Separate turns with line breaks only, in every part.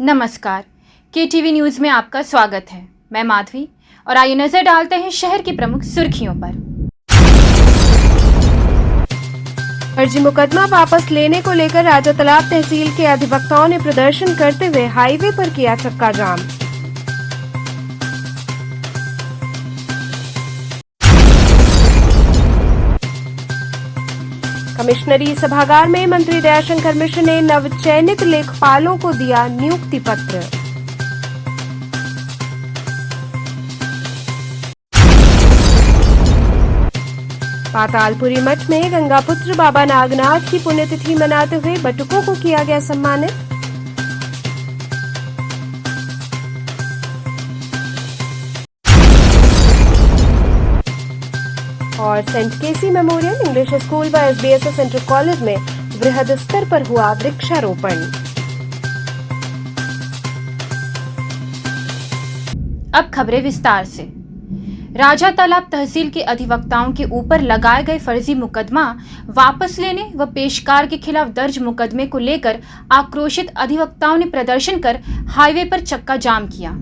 नमस्कार, KTV news में आपका स्वागत है। मैं माधवी और आइए नजर डालते हैं शहर की प्रमुख सुर्खियों पर।
फर्जी मुकदमा वापस लेने को लेकर राजा तालाब तहसील के अधिवक्ताओं ने प्रदर्शन करते हुए हाईवे पर किया चक्का जाम। कमिश्नरी सभागार में मंत्री दयाशंकर मिश्र ने नवचयनित लेखपालों को दिया नियुक्ति पत्र। पातालपुरी मठ में गंगापुत्र बाबा नागनाथ की पुण्यतिथि मनाते हुए बटुकों को किया गया सम्मानित। और सेंट केसी मेमोरियल इंग्लिश स्कूल व SBSS इंटर कॉलेज में वृहद स्तर पर हुआ वृक्षारोपण।
अब खबरें विस्तार से। राजा तालाब तहसील के अधिवक्ताओं के ऊपर लगाए गए फर्जी मुकदमा वापस लेने व पेशकार के खिलाफ दर्ज मुकदमे को लेकर आक्रोशित अधिवक्ताओं ने प्रदर्शन कर हाईवे पर चक्का जाम किया।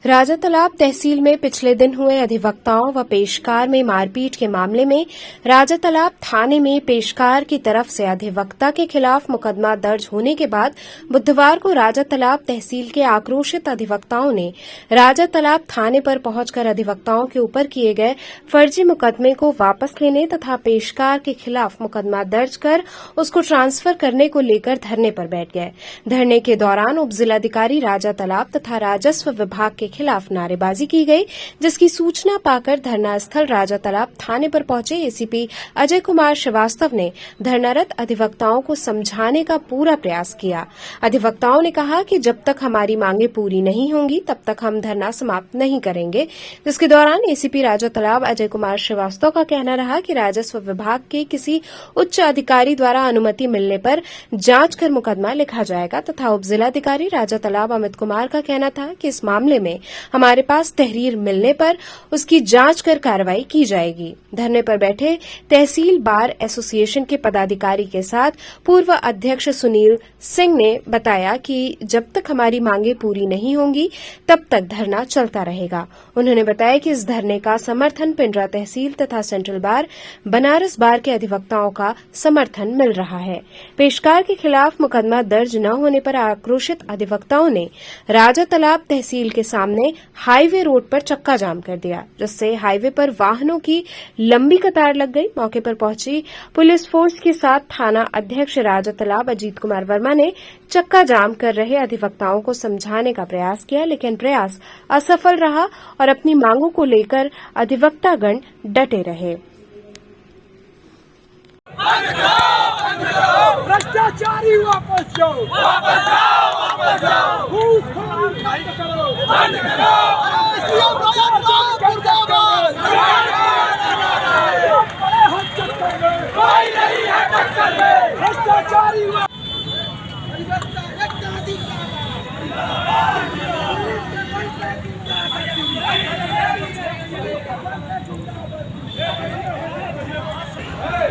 राजा तालाब तहसील में पिछले दिन हुए अधिवक्ताओं व पेशकार में मारपीट के मामले में राजा तालाब थाने में पेशकार की तरफ से अधिवक्ता के खिलाफ मुकदमा दर्ज होने के बाद बुधवार को राजा तालाब तहसील के आक्रोशित अधिवक्ताओं ने राजा तालाब थाने पर पहुंचकर अधिवक्ताओं के ऊपर किए गए फर्जी मुकदमे को वापस लेने तथा पेशकार के खिलाफ मुकदमा दर्ज कर उसको ट्रांसफर करने को लेकर धरने पर बैठ गए। धरने के दौरान उप जिलाधिकारी राजा तालाब तथा राजस्व विभाग के खिलाफ नारेबाजी की गई, जिसकी सूचना पाकर धरना स्थल राजा तालाब थाने पर पहुंचे ACP अजय कुमार श्रीवास्तव ने धरनारत अधिवक्ताओं को समझाने का पूरा प्रयास किया। अधिवक्ताओं ने कहा कि जब तक हमारी मांगे पूरी नहीं होंगी तब तक हम धरना समाप्त नहीं करेंगे, जिसके दौरान ACP राजा तालाब अजय कुमार श्रीवास्तव का कहना रहा कि राजस्व विभाग के किसी उच्च अधिकारी द्वारा अनुमति मिलने पर जांच कर मुकदमा लिखा जाएगा तथा उप जिलाधिकारी राजा तालाब अमित कुमार का कहना था कि इस मामले में हमारे पास तहरीर मिलने पर उसकी जांच कर कार्रवाई की जाएगी। धरने पर बैठे तहसील बार एसोसिएशन के पदाधिकारी के साथ पूर्व अध्यक्ष सुनील सिंह ने बताया कि जब तक हमारी मांगे पूरी नहीं होंगी तब तक धरना चलता रहेगा। उन्होंने बताया कि इस धरने का समर्थन पिंडरा तहसील तथा सेंट्रल बार बनारस बार के अधिवक्ताओं का समर्थन मिल रहा है। पेशकार के खिलाफ मुकदमा दर्ज न होने पर आक्रोशित अधिवक्ताओं ने राजा तालाब तहसील के सामने हाईवे रोड पर चक्का जाम कर दिया, जिससे हाईवे पर वाहनों की लंबी कतार लग गई। मौके पर पहुंची पुलिस फोर्स के साथ थाना अध्यक्ष राजा तालाब अजीत कुमार वर्मा ने चक्का जाम कर रहे अधिवक्ताओं को समझाने का प्रयास किया, लेकिन प्रयास असफल रहा और अपनी मांगों को लेकर अधिवक्तागण डटे रहे।
भ्रष्टाचारी वापस जाओ, वापस जाओ, वापस जाओ, घूसखोर बंद करो, बंद करो, कोई नहीं है टक्कर में, भ्रष्टाचारी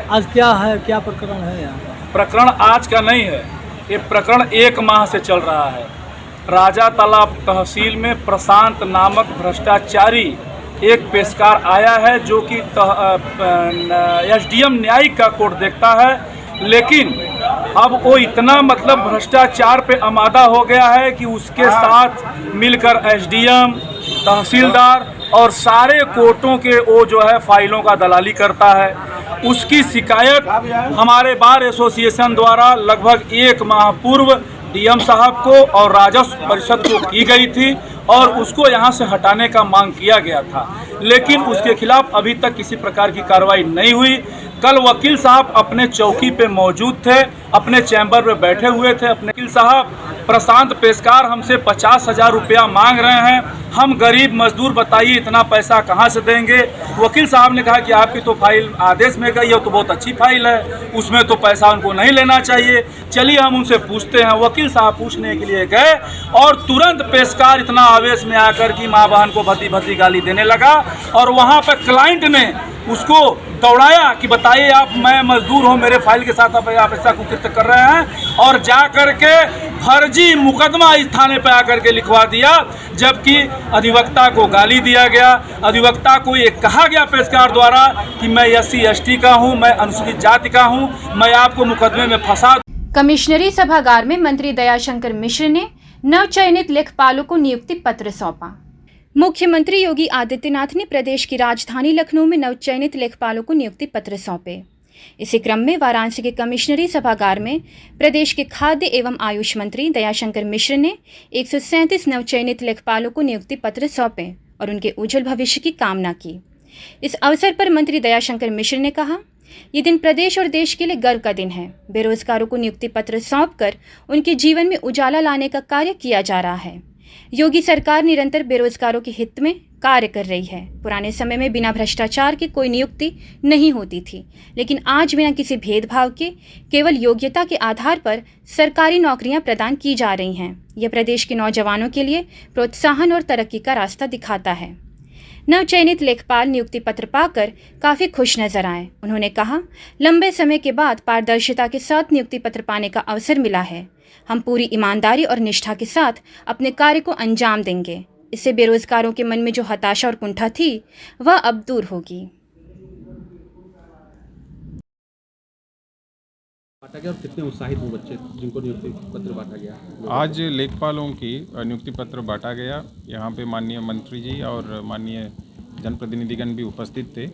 आज क्या है, क्या प्रकरण है यहाँ?
प्रकरण आज का नहीं है, ये प्रकरण 1 माह से चल रहा है। राजा तालाब तहसील में प्रशांत नामक भ्रष्टाचारी एक पेशकार आया है जो कि SDM न्यायिक का कोर्ट देखता है, लेकिन अब वो इतना भ्रष्टाचार पे आमादा हो गया है कि उसके साथ मिलकर SDM, तहसीलदार और सारे कोर्टों के वो जो है फाइलों का दलाली करता है। उसकी शिकायत हमारे बार एसोसिएशन द्वारा लगभग 1 माह पूर्व DM साहब को और राजस्व परिषद को की गई थी और उसको यहाँ से हटाने का मांग किया गया था, लेकिन उसके खिलाफ अभी तक किसी प्रकार की कार्रवाई नहीं हुई। कल वकील साहब अपने चौकी पे मौजूद थे, अपने चैम्बर में बैठे हुए थे। अपने वकील साहब प्रशांत पेशकार हमसे 50,000 रुपया मांग रहे हैं, हम गरीब मजदूर, बताइए इतना पैसा कहाँ से देंगे। वकील साहब ने कहा कि आपकी तो फाइल आदेश में गई है, तो बहुत अच्छी फाइल है, उसमें तो पैसा उनको नहीं लेना चाहिए, चलिए हम उनसे पूछते हैं। वकील साहब पूछने के लिए गए और तुरंत पेशकार इतना आवेश में आकर कि माँ बहन को भद्दी भद्दी गाली देने लगा और वहाँ पर क्लाइंट ने उसको दौड़ाया कि बताइए आप, मैं मजदूर हूँ, मेरे फाइल के साथ आप ऐसा कुकृत्य कर रहे हैं, और जा कर के फर्जी मुकदमा इस थाने पे आकर के लिखवा दिया, जबकि अधिवक्ता को गाली दिया गया। अधिवक्ता को ये कहा गया पेशकार द्वारा कि मैं SC ST का हूँ, मैं अनुसूचित जाति का हूँ, मैं आपको मुकदमे में फंसा।
कमिश्नरी सभागार में मंत्री दयाशंकर मिश्र ने नवचयनित लेखपालों को नियुक्ति पत्र सौंपा। मुख्यमंत्री योगी आदित्यनाथ ने प्रदेश की राजधानी लखनऊ में नवचयनित लेखपालों को नियुक्ति पत्र सौंपे। इसी क्रम में वाराणसी के कमिश्नरी सभागार में प्रदेश के खाद्य एवं आयुष मंत्री दयाशंकर मिश्र ने 137 नवचयनित लेखपालों को नियुक्ति पत्र सौंपे और उनके उज्जवल भविष्य की कामना की। इस अवसर पर मंत्री दयाशंकर मिश्र ने कहा, ये दिन प्रदेश और देश के लिए गर्व का दिन है। बेरोजगारों को नियुक्ति पत्र सौंपकर उनके जीवन में उजाला लाने का कार्य किया जा रहा है। योगी सरकार निरंतर बेरोजगारों के हित में कार्य कर रही है। पुराने समय में बिना भ्रष्टाचार के कोई नियुक्ति नहीं होती थी, लेकिन आज बिना किसी भेदभाव के केवल योग्यता के आधार पर सरकारी नौकरियां प्रदान की जा रही हैं। यह प्रदेश के नौजवानों के लिए प्रोत्साहन और तरक्की का रास्ता दिखाता है। नवचयनित लेखपाल नियुक्ति पत्र पाकर काफ़ी खुश नजर आए। उन्होंने कहा, लंबे समय के बाद पारदर्शिता के साथ नियुक्ति पत्र पाने का अवसर मिला है। हम पूरी ईमानदारी और निष्ठा के साथ अपने कार्य को अंजाम देंगे। इससे बेरोजगारों के मन में जो हताशा और कुंठा थी वह अब दूर होगी।
बांटा गया और कितने उत्साहित हुए बच्चे जिनको नियुक्ति पत्र बांटा गया?
आज लेखपालों की नियुक्ति पत्र बांटा गया। यहाँ पे माननीय मंत्री जी और माननीय जनप्रतिनिधिगण भी उपस्थित थे।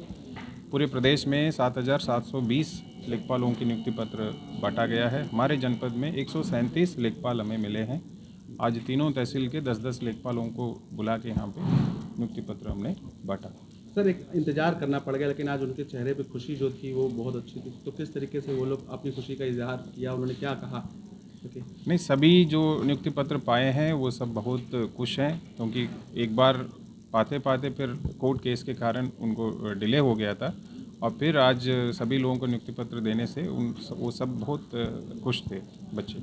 पूरे प्रदेश में 7,720 लेखपालों की नियुक्ति पत्र बांटा गया है। हमारे जनपद में 137 लेखपाल हमें मिले हैं। आज तीनों तहसील के 10-10 लेखपालों को बुला के यहाँ पे नियुक्ति पत्र हमने बांटा।
सर, एक इंतजार करना पड़ गया, लेकिन आज उनके चेहरे पे खुशी जो थी वो बहुत अच्छी थी। तो किस तरीके से वो लोग अपनी खुशी का इजहार किया, उन्होंने क्या कहा?
नहीं, सभी जो नियुक्ति पत्र पाए हैं वो सब बहुत खुश हैं, क्योंकि एक बार पाते पाते फिर कोर्ट केस के कारण उनको डिले हो गया था और फिर आज सभी लोगों को नियुक्ति पत्र देने से वो सब बहुत खुश थे बच्चे।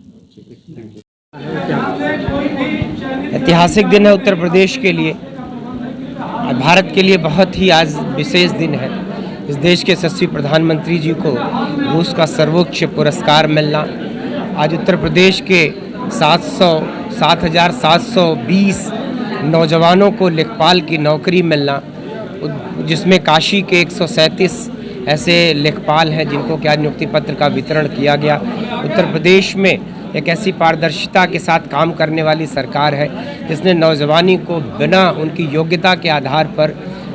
ऐतिहासिक दिन है उत्तर प्रदेश के लिए और भारत के लिए बहुत ही आज विशेष दिन है। इस देश के यशस्वी प्रधानमंत्री जी को रूस का सर्वोच्च पुरस्कार मिलना, आज उत्तर प्रदेश के 7,720 नौजवानों को लेखपाल की नौकरी मिलना, जिसमें काशी के 137 ऐसे लेखपाल हैं जिनको क्या नियुक्ति पत्र का वितरण किया गया। उत्तर प्रदेश में एक ऐसी पारदर्शिता के साथ काम करने वाली सरकार है जिसने नौजवानी को बिना उनकी योग्यता के आधार पर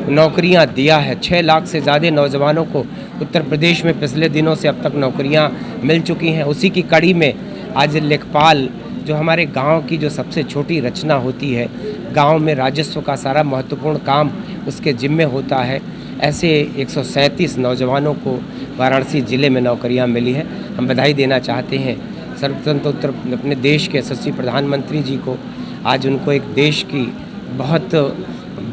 नौकरियां दिया है। 6 लाख से ज़्यादा नौजवानों को उत्तर प्रदेश में पिछले दिनों से अब तक नौकरियां मिल चुकी हैं। उसी की कड़ी में आज लेखपाल, जो हमारे गांव की जो सबसे छोटी रचना होती है, गांव में राजस्व का सारा महत्वपूर्ण काम उसके जिम्मे होता है, ऐसे 137 नौजवानों को वाराणसी ज़िले में नौकरियां मिली है। हम बधाई देना चाहते हैं सर्वतंत्र अपने देश के यशस्वी प्रधानमंत्री जी को। आज उनको एक देश की बहुत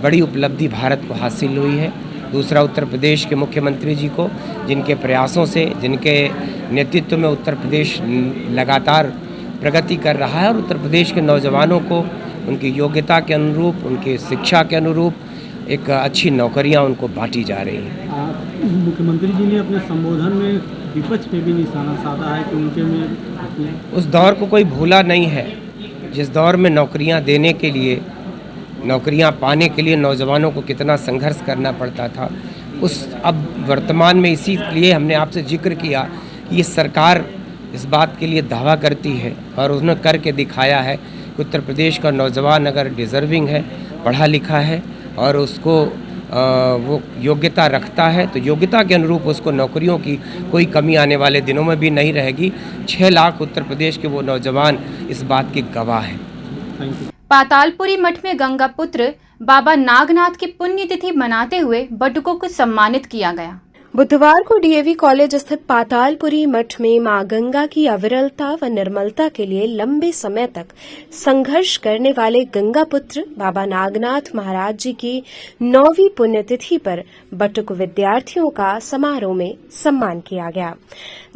बड़ी उपलब्धि भारत को हासिल हुई है। दूसरा, उत्तर प्रदेश के मुख्यमंत्री जी को, जिनके प्रयासों से, जिनके नेतृत्व में उत्तर प्रदेश लगातार प्रगति कर रहा है और उत्तर प्रदेश के नौजवानों को उनकी योग्यता के अनुरूप, उनकी शिक्षा के अनुरूप एक अच्छी नौकरियां उनको बांटी जा रही हैं।
मुख्यमंत्री जी ने अपने संबोधन में विपक्ष पे भी निशाना साधा है कि उनके में
उस दौर को कोई भूला नहीं है जिस दौर में नौकरियां देने के लिए, नौकरियां पाने के लिए नौजवानों को कितना संघर्ष करना पड़ता था। उस अब वर्तमान में इसीलिए हमने आपसे जिक्र किया कि ये सरकार इस बात के लिए दावा करती है और उसने करके दिखाया है कि उत्तर प्रदेश का नौजवान अगर डिज़र्विंग है, पढ़ा लिखा है और उसको वो योग्यता रखता है तो योग्यता के अनुरूप उसको नौकरियों की कोई कमी आने वाले दिनों में भी नहीं रहेगी। 6 लाख उत्तर प्रदेश के वो नौजवान इस बात के गवाह हैं।
पातालपुरी मठ में गंगा पुत्र बाबा नागनाथ की पुण्यतिथि मनाते हुए बटुकों को सम्मानित किया गया।
बुधवार को डीएवी कॉलेज स्थित पातालपुरी मठ में मां गंगा की अविरलता व निर्मलता के लिए लंबे समय तक संघर्ष करने वाले गंगा पुत्र बाबा नागनाथ महाराज जी की 9वीं पुण्यतिथि पर बटुक विद्यार्थियों का समारोह में सम्मान किया गया,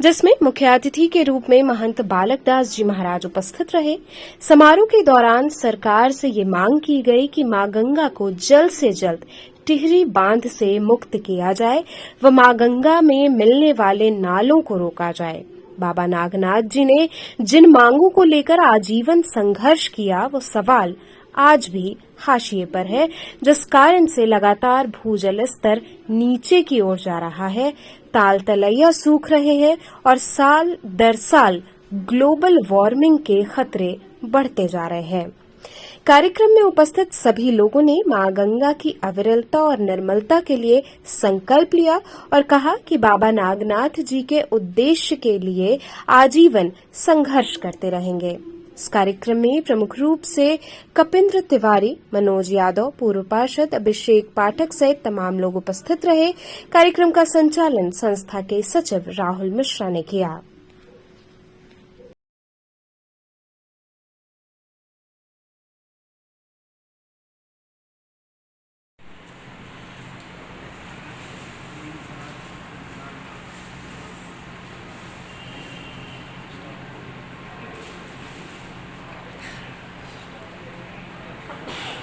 जिसमें मुख्य अतिथि के रूप में महंत बालक दास जी महाराज उपस्थित रहे। समारोह के दौरान सरकार से ये मांग की गई कि मां गंगा को जल्द से जल्द टिहरी बांध से मुक्त किया जाए व मां गंगा में मिलने वाले नालों को रोका जाए। बाबा नागनाथ जी ने जिन मांगों को लेकर आजीवन संघर्ष किया वो सवाल आज भी हाशिए पर है, जिस कारण से लगातार भूजल स्तर नीचे की ओर जा रहा है, ताल तलैया सूख रहे हैं और साल दर साल ग्लोबल वार्मिंग के खतरे बढ़ते जा रहे हैं। कार्यक्रम में उपस्थित सभी लोगों ने मां गंगा की अविरलता और निर्मलता के लिए संकल्प लिया और कहा कि बाबा नागनाथ जी के उद्देश्य के लिए आजीवन संघर्ष करते रहेंगे। इस कार्यक्रम में प्रमुख रूप से कपिंद्र तिवारी, मनोज यादव, पूर्व पार्षद अभिषेक पाठक सहित तमाम लोग उपस्थित रहे। कार्यक्रम का संचालन संस्था के सचिव राहुल मिश्रा ने किया।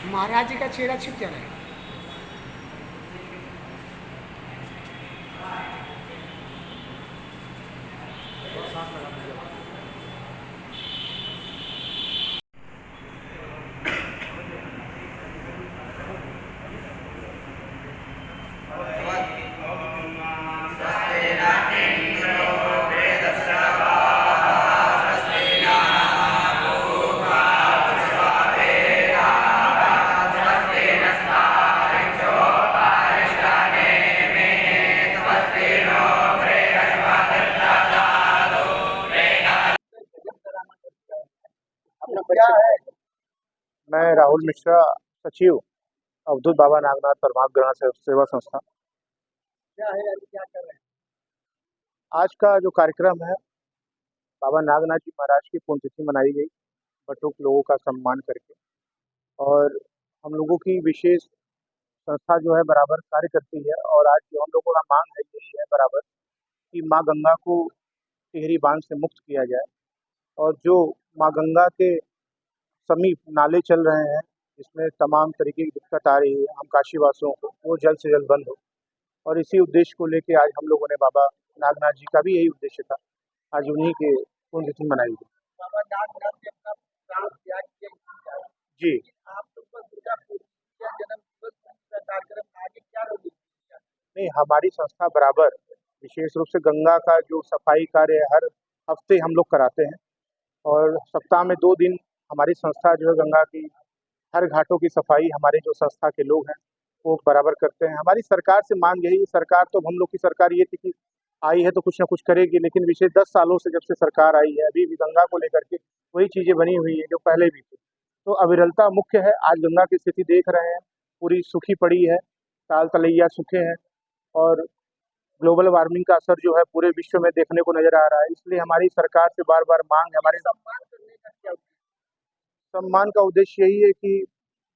महाराज जी का चेहरा छिप जा रहा है।
मैं राहुल मिश्रा, सचिव अवधूत बाबा नागनाथ परमाग्रह सेवा संस्था।
क्या है, क्या कर रहे हैं?
आज का जो कार्यक्रम है, बाबा नागनाथ जी महाराज की पुण्यतिथि मनाई गई, बटुक लोगों का सम्मान करके, और हम लोगों की विशेष संस्था जो है बराबर कार्य करती है। और आज जो हम लोगों का मांग है यही है बराबर कि माँ गंगा को टिहरी बांध से मुक्त किया जाए, और जो माँ गंगा के समीप नाले चल रहे हैं जिसमें तमाम तरीके की दिक्कत आ रही है हम काशीवासियों को, वो जल्द से जल्द बंद हो। और इसी उद्देश्य को लेके आज हम लोगों ने बाबा नागनाथ जी का भी यही उद्देश्य था, आज उन्हीं के पुण्यतिथि मनाई गई।
बाबा नागनाथ ने अपना प्राण त्याग किया
जी,
आप लोग को दुर्गा पूजा जन्म दिवस का कार्यक्रम आगे क्या रोगी?
नहीं, हमारी संस्था बराबर विशेष रूप से गंगा का जो सफाई कार्य हर हफ्ते हम लोग कराते हैं, और सप्ताह में 2 दिन हमारी संस्था जो है गंगा की हर घाटों की सफाई हमारे जो संस्था के लोग हैं वो बराबर करते हैं। हमारी सरकार से मांग यही, सरकार तो हम लोग की सरकार ये थी कि आई है तो कुछ ना कुछ करेगी, लेकिन विशेष 10 सालों से जब से सरकार आई है अभी भी गंगा को लेकर के वही चीज़ें बनी हुई है जो पहले भी थी। तो अविरलता मुख्य है। आज गंगा की स्थिति देख रहे हैं, पूरी सूखी पड़ी है, ताल तलैया सूखे हैं, और ग्लोबल वार्मिंग का असर जो है पूरे विश्व में देखने को नजर आ रहा है। इसलिए हमारी सरकार से बार बार मांग है। हमारे सम्मान का उद्देश्य यही है कि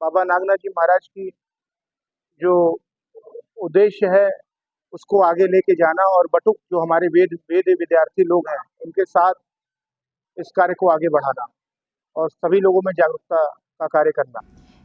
बाबा नागनाथ जी महाराज की जो उद्देश्य है उसको आगे लेके जाना, और बटुक जो हमारे वेद विद्यार्थी लोग हैं उनके साथ इस कार्य को आगे बढ़ाना और सभी लोगों में जागरूकता का कार्य करना।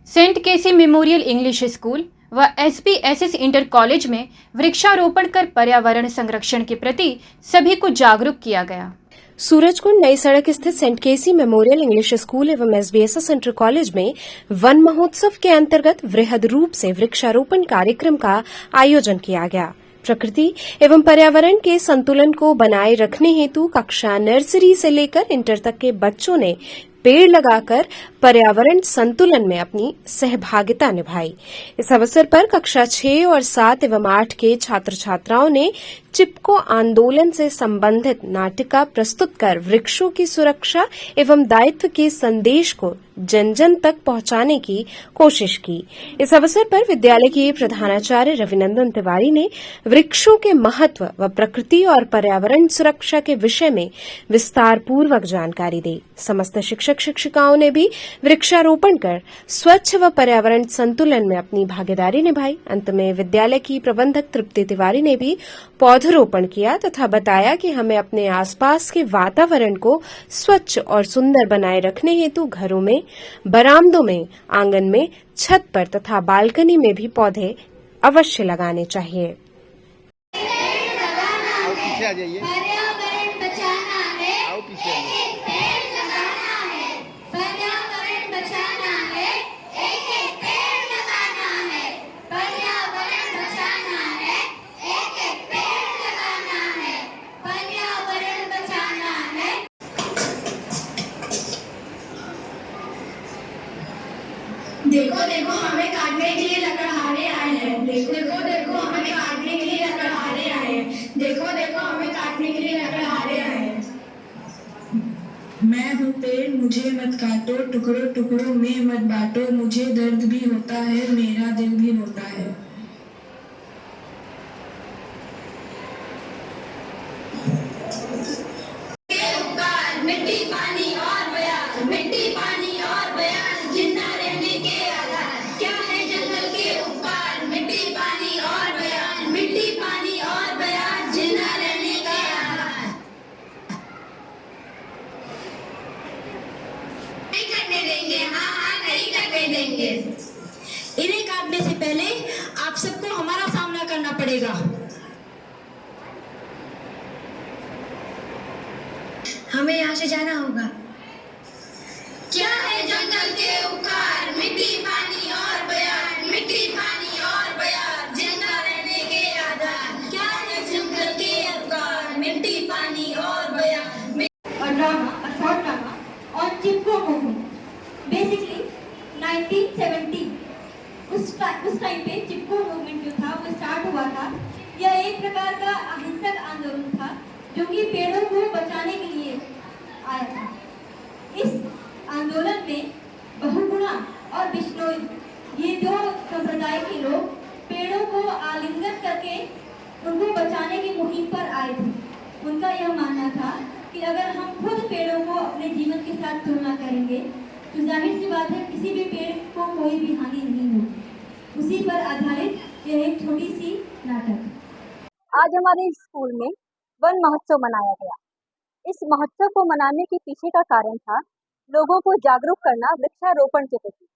सेंट केसी मेमोरियल इंग्लिश स्कूल व SPSS इंटर कॉलेज में वृक्षारोपण कर पर्यावरण संरक्षण के प्रति सभी को जागरूक किया गया।
सूरजकुंड नई सड़क स्थित सेंट केसी मेमोरियल इंग्लिश स्कूल एवं SBSS इंटर कॉलेज में वन महोत्सव के अंतर्गत वृहद रूप से वृक्षारोपण कार्यक्रम का आयोजन किया गया। प्रकृति एवं पर्यावरण के संतुलन को बनाए रखने हेतु कक्षा नर्सरी से लेकर इंटर तक के बच्चों ने पेड़ लगाकर पर्यावरण संतुलन में अपनी सहभागिता निभाई। इस अवसर पर कक्षा 6 और 7 एवं 8 के छात्र छात्राओं ने चिपको आंदोलन से संबंधित नाटिका प्रस्तुत कर वृक्षों की सुरक्षा एवं दायित्व के संदेश को जन जन तक पहुंचाने की कोशिश की। इस अवसर पर विद्यालय के प्रधानाचार्य रविनंदन तिवारी ने वृक्षों के महत्व व प्रकृति और पर्यावरण सुरक्षा के विषय में विस्तार पूर्वक जानकारी दी। समस्त शिक्षक शिक्षिकाओं ने भी वृक्षारोपण कर स्वच्छ व पर्यावरण संतुलन में अपनी भागीदारी निभाई। अंत में विद्यालय की प्रबंधक तृप्ति तिवारी ने भी पौधरोपण किया तथा बताया कि हमें अपने आसपास के वातावरण को स्वच्छ और सुंदर बनाए रखने हेतु घरों में, बरामदों में, आंगन में, छत पर तथा बालकनी में भी पौधे अवश्य लगाने चाहिए।
पीछे आ जाइए।
देखो देखो हमें काटने के लिए लकड़हारे आए हैं। देखो देखो हमें काटने के लिए लकड़हारे आए हैं। देखो देखो हमें काटने के लिए लकड़हारे आए हैं। मैं हूँ पेड़, मुझे मत काटो, टुकड़ों टुकड़ों में मत बांटो। मुझे दर्द भी होता है, मेरा दिल भी रोता है। मिट्टी पानी और बयान, मिट्टी पानी और बयान, जिंदा रहने के आधार। क्या है जंगल के उपकार, मिट्टी पानी और बयान, मिट्टी पानी और बयान, जिंदा रहने के आधार। नहीं करने देंगे, हाँ नहीं करने देंगे। इन्हें काटने से पहले आप सबको हमारा सामना करना पड़ेगा। हमें यहाँ से जाना होगा। क्या है जंगल के उपकार, मिट्टी पानी और बयान, मिट्टी पानी और बयान, जिंदा रहने के आधार। क्या है जंगल के उपकार, मिट्टी पानी और बयान।
A drama, a short drama on Chipko movement. Basically, 1970 उस टाइम पे चिपको मूवमेंट जो था वो स्टार्ट हुआ था। यह एक प्रकार का अहिंसक आंदोलन था जो कि पेड़ों को बचाने के लिए आया था। इस आंदोलन में बहुगुणा और बिश्नोई ये दो संप्रदाय के लोग पेड़ों को आलिंगन करके उनको बचाने की मुहिम पर आए थे। उनका यह मानना था कि अगर हम खुद पेड़ों को अपने जीवन के साथ तुलना करेंगे तो जाहिर सी बात है किसी भी पेड़ को कोई भी हानि नहीं होगी। उसी पर आधारित यह एक छोटी सी नाटक।
आज हमारे स्कूल में वन महोत्सव मनाया गया। इस महोत्सव को मनाने के पीछे का कारण था लोगों को जागरूक करना वृक्षारोपण के प्रति,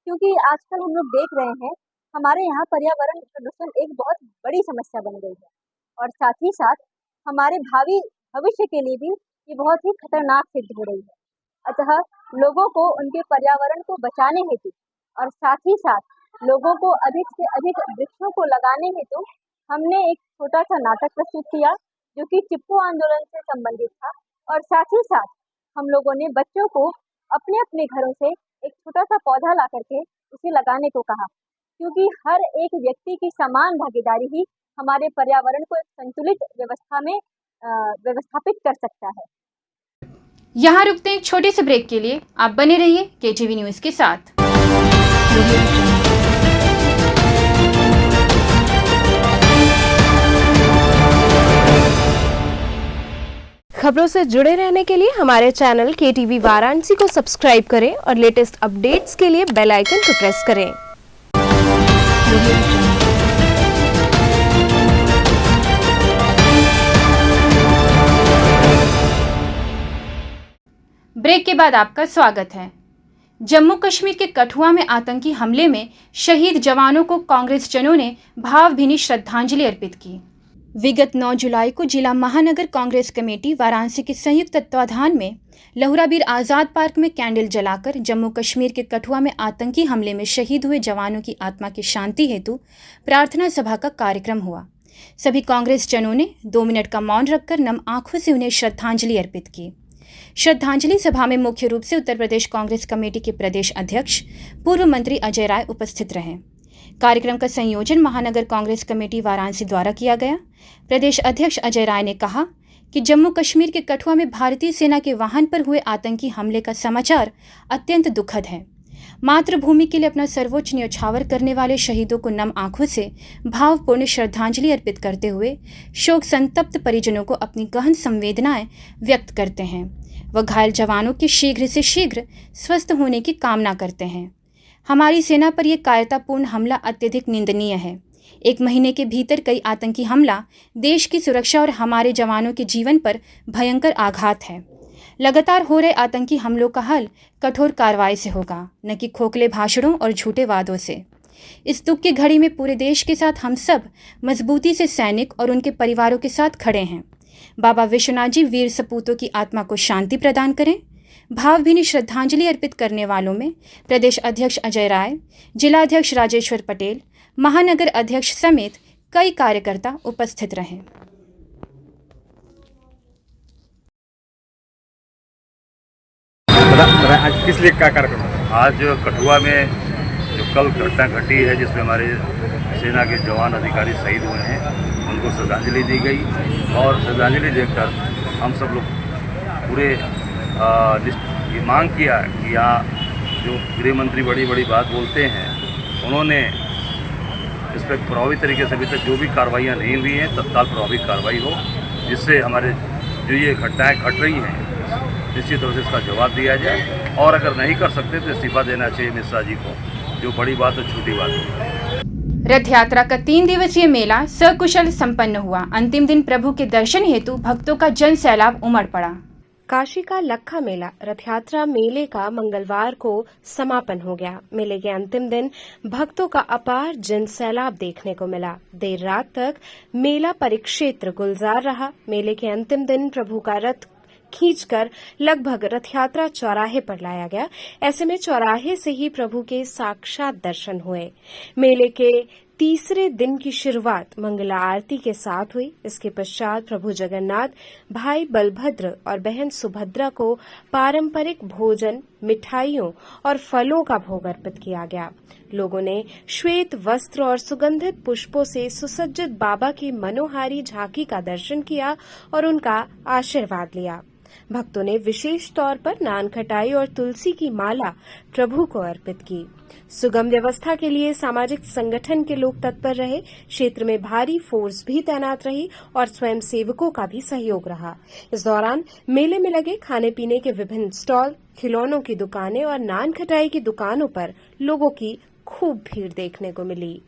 क्योंकि आजकल हम लोग देख रहे हैं हमारे यहाँ पर्यावरण प्रदूषण एक बहुत बड़ी समस्या बन गई है और साथ ही साथ हमारे भावी भविष्य के लिए भी ये बहुत ही खतरनाक सिद्ध हो रही है। अतः लोगों को उनके पर्यावरण को बचाने हेतु और साथ ही साथ लोगों को अधिक से अधिक वृक्षों को लगाने हेतु हमने एक छोटा सा नाटक प्रस्तुत किया जो कि चिपको आंदोलन से संबंधित था। और साथ ही साथ हम लोगों ने बच्चों को अपने अपने घरों से एक छोटा सा पौधा ला करके उसे लगाने को कहा, क्योंकि हर एक व्यक्ति की समान भागीदारी ही हमारे पर्यावरण को एक संतुलित व्यवस्था में व्यवस्थापित कर सकता है।
यहाँ रुकते हैं एक छोटे से ब्रेक के लिए। आप बने रहिए केटीवी न्यूज के साथ।
खबरों से जुड़े रहने के लिए हमारे चैनल केटीवी वाराणसी को सब्सक्राइब करें और लेटेस्ट अपडेट्स के लिए बेल आइकन को प्रेस करें।
ब्रेक के बाद आपका स्वागत है। जम्मू कश्मीर के कठुआ में आतंकी हमले में शहीद जवानों को कांग्रेस जनों ने भावभीनी श्रद्धांजलि अर्पित की। विगत 9 जुलाई को जिला महानगर कांग्रेस कमेटी वाराणसी के संयुक्त तत्वाधान में लहुराबीर आज़ाद पार्क में कैंडल जलाकर जम्मू कश्मीर के कठुआ में आतंकी हमले में शहीद हुए जवानों की आत्मा की शांति हेतु प्रार्थना सभा का कार्यक्रम हुआ। सभी कांग्रेस जनों ने 2 मिनट का मौन रखकर नम आंखों से उन्हें श्रद्धांजलि अर्पित की। श्रद्धांजलि सभा में मुख्य रूप से उत्तर प्रदेश कांग्रेस कमेटी के प्रदेश अध्यक्ष पूर्व मंत्री अजय राय उपस्थित रहे। कार्यक्रम का संयोजन महानगर कांग्रेस कमेटी वाराणसी द्वारा किया गया। प्रदेश अध्यक्ष अजय राय ने कहा कि जम्मू कश्मीर के कठुआ में भारतीय सेना के वाहन पर हुए आतंकी हमले का समाचार अत्यंत दुखद है। मातृभूमि के लिए अपना सर्वोच्च न्यौछावर करने वाले शहीदों को नम आंखों से भावपूर्ण श्रद्धांजलि अर्पित करते हुए शोक संतप्त परिजनों को अपनी गहन संवेदनाएं व्यक्त करते हैं। वह घायल जवानों के शीघ्र से शीघ्र स्वस्थ होने की कामना करते हैं। हमारी सेना पर यह कायरतापूर्ण हमला अत्यधिक निंदनीय है। 1 महीने के भीतर कई आतंकी हमला देश की सुरक्षा और हमारे जवानों के जीवन पर भयंकर आघात है। लगातार हो रहे आतंकी हमलों का हल कठोर कार्रवाई से होगा, न कि खोखले भाषणों और झूठे वादों से। इस दुख की घड़ी में पूरे देश के साथ हम सब मजबूती से सैनिक और उनके परिवारों के साथ खड़े हैं। बाबा विश्वनाथ जी वीर सपूतों की आत्मा को शांति प्रदान करें। भावभीनी श्रद्धांजलि अर्पित करने वालों में प्रदेश अध्यक्ष अजय राय, जिला अध्यक्ष राजेश्वर पटेल, महानगर अध्यक्ष समेत कई कार्यकर्ता उपस्थित रहे।
आज किस लिए क्या कार्यक्रम? आज कठुआ में कल घटना घटी है जिसमें हमारे सेना के जवान अधिकारी शहीद हुए हैं, उनको श्रद्धांजलि दी गई और श्रद्धांजलि देकर हम सब लोग पूरे ये मांग किया कि यहाँ जो गृह मंत्री बड़ी बड़ी बात बोलते हैं, उन्होंने इस पर प्रभावी तरीके से अभी तक जो भी कार्रवाइयाँ नहीं हुई हैं तत्काल प्रभावी कार्रवाई हो, जिससे हमारे जो ये घटनाएँ घट रही हैं निश्चित रूप से इसका जवाब दिया जाए और अगर नहीं कर सकते तो इस्तीफा देना चाहिए मिश्रा जी को, जो बड़ी बात और छोटी बात है।
रथ यात्रा का 3 दिवसीय मेला सकुशल संपन्न हुआ। अंतिम दिन प्रभु के दर्शन हेतु भक्तों का जन सैलाब उमड़ पड़ा।
काशी का लखा मेला रथ यात्रा मेले का मंगलवार को समापन हो गया। मेले के अंतिम दिन भक्तों का अपार जन सैलाब देखने को मिला। देर रात तक मेला परिक्षेत्र गुलजार रहा। मेले के अंतिम दिन प्रभु का रथ खींचकर लगभग रथ यात्रा चौराहे पर लाया गया। ऐसे में चौराहे से ही प्रभु के साक्षात दर्शन हुए। मेले के तीसरे दिन की शुरुआत मंगला आरती के साथ हुई। इसके पश्चात प्रभु जगन्नाथ, भाई बलभद्र और बहन सुभद्रा को पारंपरिक भोजन, मिठाइयों और फलों का भोग अर्पित किया गया। लोगों ने श्वेत वस्त्र और सुगंधित पुष्पों से सुसज्जित बाबा की मनोहारी झांकी का दर्शन किया और उनका आशीर्वाद लिया। भक्तों ने विशेष तौर पर नान खटाई और तुलसी की माला प्रभु को अर्पित की। सुगम व्यवस्था के लिए सामाजिक संगठन के लोग तत्पर रहे। क्षेत्र में भारी फोर्स भी तैनात रही और स्वयं सेवकों का भी सहयोग रहा। इस दौरान मेले में लगे खाने पीने के विभिन्न स्टॉल, खिलौनों की दुकानें और नान खटाई की दुकानों पर लोगों की खूब भीड़ देखने को मिली।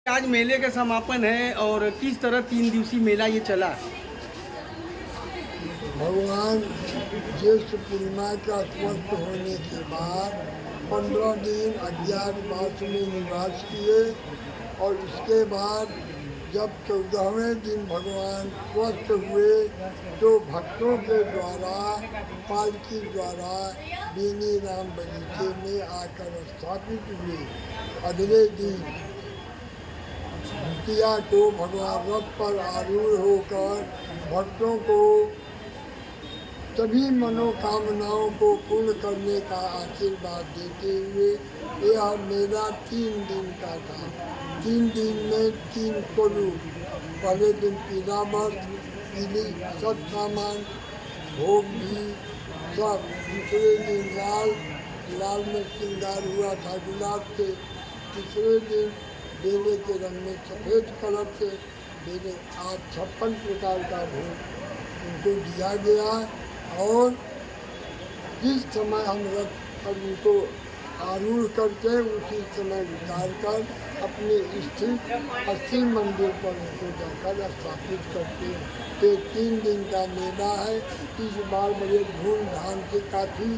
आज मेले का समापन है और किस तरह 3 दिवसीय मेला ये चला।
भगवान ज्येष्ठ पूर्णिमा का स्वस्थ होने के बाद 15 दिन अज्ञातवास में निवास किए और इसके बाद जब 14वें दिन भगवान स्वस्थ हुए तो भक्तों के द्वारा पालकी द्वारा बेनी राम बगीचे में आकर स्थापित हुए। अगले दिन द्वितीया को भगवान रथ पर आरूढ़ होकर भक्तों को सभी मनोकामनाओं को पूर्ण करने का आशीर्वाद देते हुए यह मेला 3 दिन का था। 3 दिन में 3 स्वरूप। पहले दिन पीला वस्त्र, पीली सब सामान, भोग भी सब। दूसरे दिन लाल में श्रृंगार हुआ था गुलाब से। तीसरे दिन बेले के रंग में सफ़ेद कलर से बेले आज 56 प्रकार का भोग उनको दिया गया और जिस समय हम रथ पर उनको आरूढ़ करके उसी समय उतार कर अपने स्थित अस्सी मंदिर पर उनको जाकर स्थापित करते हैं। ये 3 दिन का मेला है। इस बार बड़े धूमधाम से काफ़ी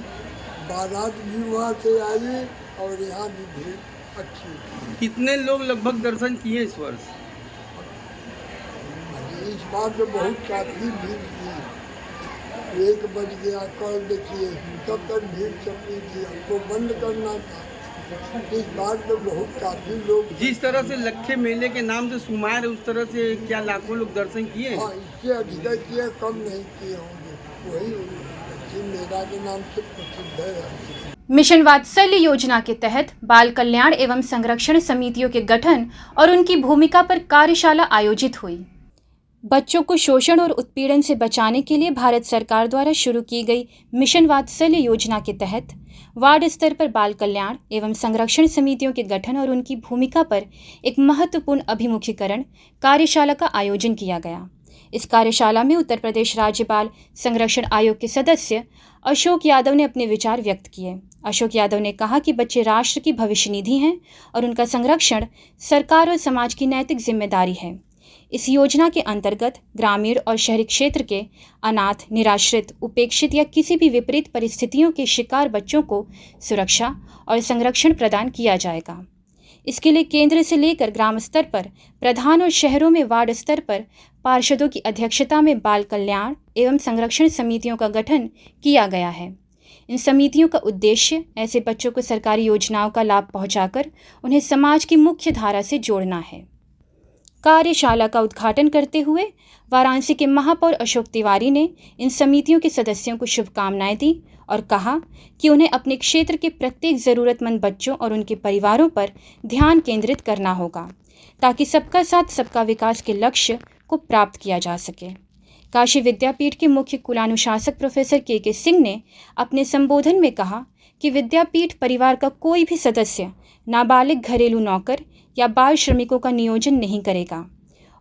बारात भी वहाँ से आई और यहाँ भी भीड़ अच्छी।
कितने लोग लगभग दर्शन किए इस वर्ष?
इस बार तो बहुत काफ़ी भीड़ थी। 1 बज गया कल देखिए, तब तक भीड़ चपी थी, हमको बंद करना था। इस बार तो बहुत काफ़ी लोग।
जिस तरह से लखे मेले के नाम से शुमार है उस तरह से क्या लाखों लोग दर्शन किए?
हाँ, इससे अधिक किए, कम नहीं किए होंगे। वही मेला के नाम से प्रसिद्ध है।
मिशन वात्सल्य योजना के तहत बाल कल्याण एवं संरक्षण समितियों के गठन और उनकी भूमिका पर कार्यशाला आयोजित हुई। बच्चों को शोषण और उत्पीड़न से बचाने के लिए भारत सरकार द्वारा शुरू की गई मिशन वात्सल्य योजना के तहत वार्ड स्तर पर बाल कल्याण एवं संरक्षण समितियों के गठन और उनकी भूमिका पर एक महत्वपूर्ण अभिमुखीकरण कार्यशाला का आयोजन किया गया। इस कार्यशाला में उत्तर प्रदेश राज्य बाल संरक्षण आयोग के सदस्य अशोक यादव ने अपने विचार व्यक्त किए। अशोक यादव ने कहा कि बच्चे राष्ट्र की भविष्य निधि हैं और उनका संरक्षण सरकार और समाज की नैतिक जिम्मेदारी है। इस योजना के अंतर्गत ग्रामीण और शहरी क्षेत्र के अनाथ, निराश्रित, उपेक्षित या किसी भी विपरीत परिस्थितियों के शिकार बच्चों को सुरक्षा और संरक्षण प्रदान किया जाएगा। इसके लिए केंद्र से लेकर ग्राम स्तर पर प्रधान और शहरों में वार्ड स्तर पर पार्षदों की अध्यक्षता में बाल कल्याण एवं संरक्षण समितियों का गठन किया गया है। इन समितियों का उद्देश्य ऐसे बच्चों को सरकारी योजनाओं का लाभ पहुंचाकर उन्हें समाज की मुख्य धारा से जोड़ना है। कार्यशाला का उद्घाटन करते हुए वाराणसी के महापौर अशोक तिवारी ने इन समितियों के सदस्यों को शुभकामनाएं दी और कहा कि उन्हें अपने क्षेत्र के प्रत्येक ज़रूरतमंद बच्चों और उनके परिवारों पर ध्यान केंद्रित करना होगा ताकि सबका साथ सबका विकास के लक्ष्य को प्राप्त किया जा सके। काशी विद्यापीठ के मुख्य कुलानुशासक प्रोफेसर के सिंह ने अपने संबोधन में कहा कि विद्यापीठ परिवार का कोई भी सदस्य नाबालिग घरेलू नौकर या बाल श्रमिकों का नियोजन नहीं करेगा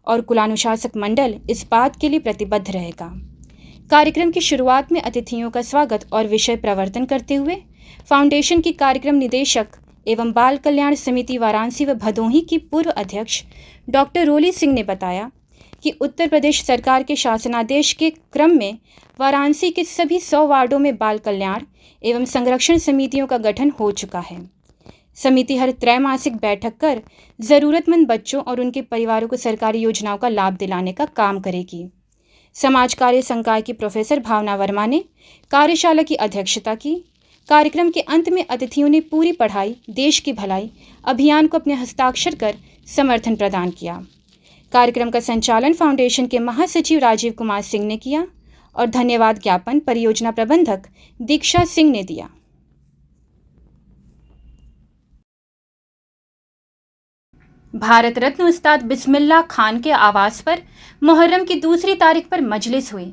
और कुलानुशासक मंडल इस बात के लिए प्रतिबद्ध रहेगा। कार्यक्रम की शुरुआत में अतिथियों का स्वागत और विषय प्रवर्तन करते हुए फाउंडेशन की कार्यक्रम निदेशक एवं बाल कल्याण समिति वाराणसी व भदोही की पूर्व अध्यक्ष डॉक्टर रोली सिंह ने बताया कि उत्तर प्रदेश सरकार के शासनादेश के क्रम में वाराणसी के सभी 100 वार्डों में बाल कल्याण एवं संरक्षण समितियों का गठन हो चुका है। समिति हर त्रैमासिक बैठक कर ज़रूरतमंद बच्चों और उनके परिवारों को सरकारी योजनाओं का लाभ दिलाने का काम करेगी। समाज कार्य संकाय की प्रोफेसर भावना वर्मा ने कार्यशाला की अध्यक्षता की। कार्यक्रम के अंत में अतिथियों ने पूरी पढ़ाई देश की भलाई अभियान को अपने हस्ताक्षर कर समर्थन प्रदान किया। कार्यक्रम का संचालन फाउंडेशन के महासचिव राजीव कुमार सिंह ने किया और धन्यवाद ज्ञापन परियोजना प्रबंधक दीक्षा सिंह ने दिया। भारत रत्न उस्ताद बिस्मिल्लाह खान के आवास पर मुहर्रम की 2 तारीख पर मजलिस हुई।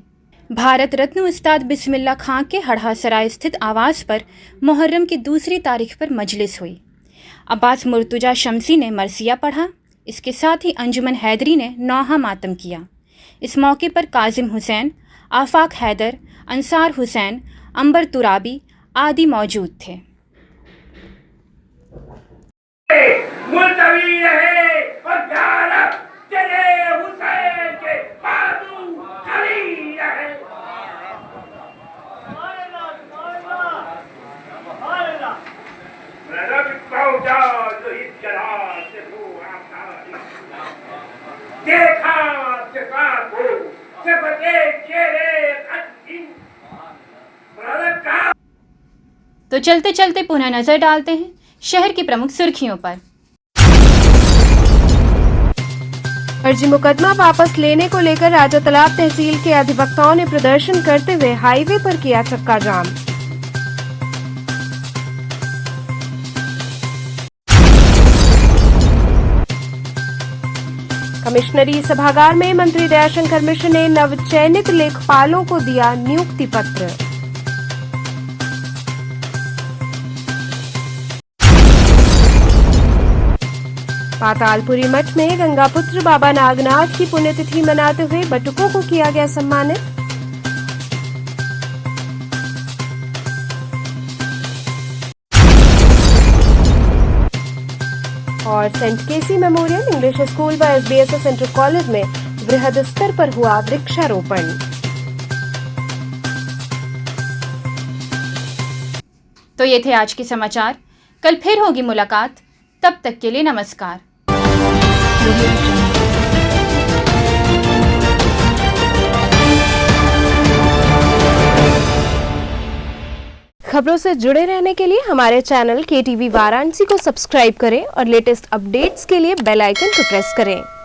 भारत रत्न उस्ताद बिस्मिल्लाह खान के हड़हासराय स्थित आवास पर मुहर्रम की 2 तारीख पर मजलिस हुई। अब्बास मुर्तुजा शमसी ने मरसिया पढ़ा। इसके साथ ही अंजुमन हैदरी ने नौहा मातम किया। इस मौके पर काजिम हुसैन, आफाक हैदर, अंसार हुसैन, अंबर तुराबी आदि मौजूद थे।
मुलतवी रहे और भारत तेरे हुसैन के बाजू खड़ी रहे। रब पहुंचा जो इस जलाल से पूरा देखा सिफा को सिफते चेहरे कदीम।
तो चलते चलते पुनः नजर डालते हैं शहर की प्रमुख सुर्खियों पर।
फर्जी मुकदमा वापस लेने को लेकर राजा तालाब तहसील के अधिवक्ताओं ने प्रदर्शन करते हुए हाईवे पर किया चक्का जाम। कमिश्नरी सभागार में मंत्री दयाशंकर मिश्र ने नवचयनित लेखपालों को दिया नियुक्ति पत्र। पातालपुरी मठ में गंगापुत्र बाबा नागनाथ की पुण्यतिथि मनाते हुए बटुकों को किया गया सम्मानित। और सेंट केसी मेमोरियल इंग्लिश स्कूल व SBSS इंटर कॉलेज में वृहद स्तर पर हुआ वृक्षारोपण।
तो ये थे आज के समाचार। कल फिर होगी मुलाकात, तब तक के लिए नमस्कार।
खबरों से जुड़े रहने के लिए हमारे चैनल KTV वाराणसी को सब्सक्राइब करें और लेटेस्ट अपडेट्स के लिए बेल आइकन को प्रेस करें।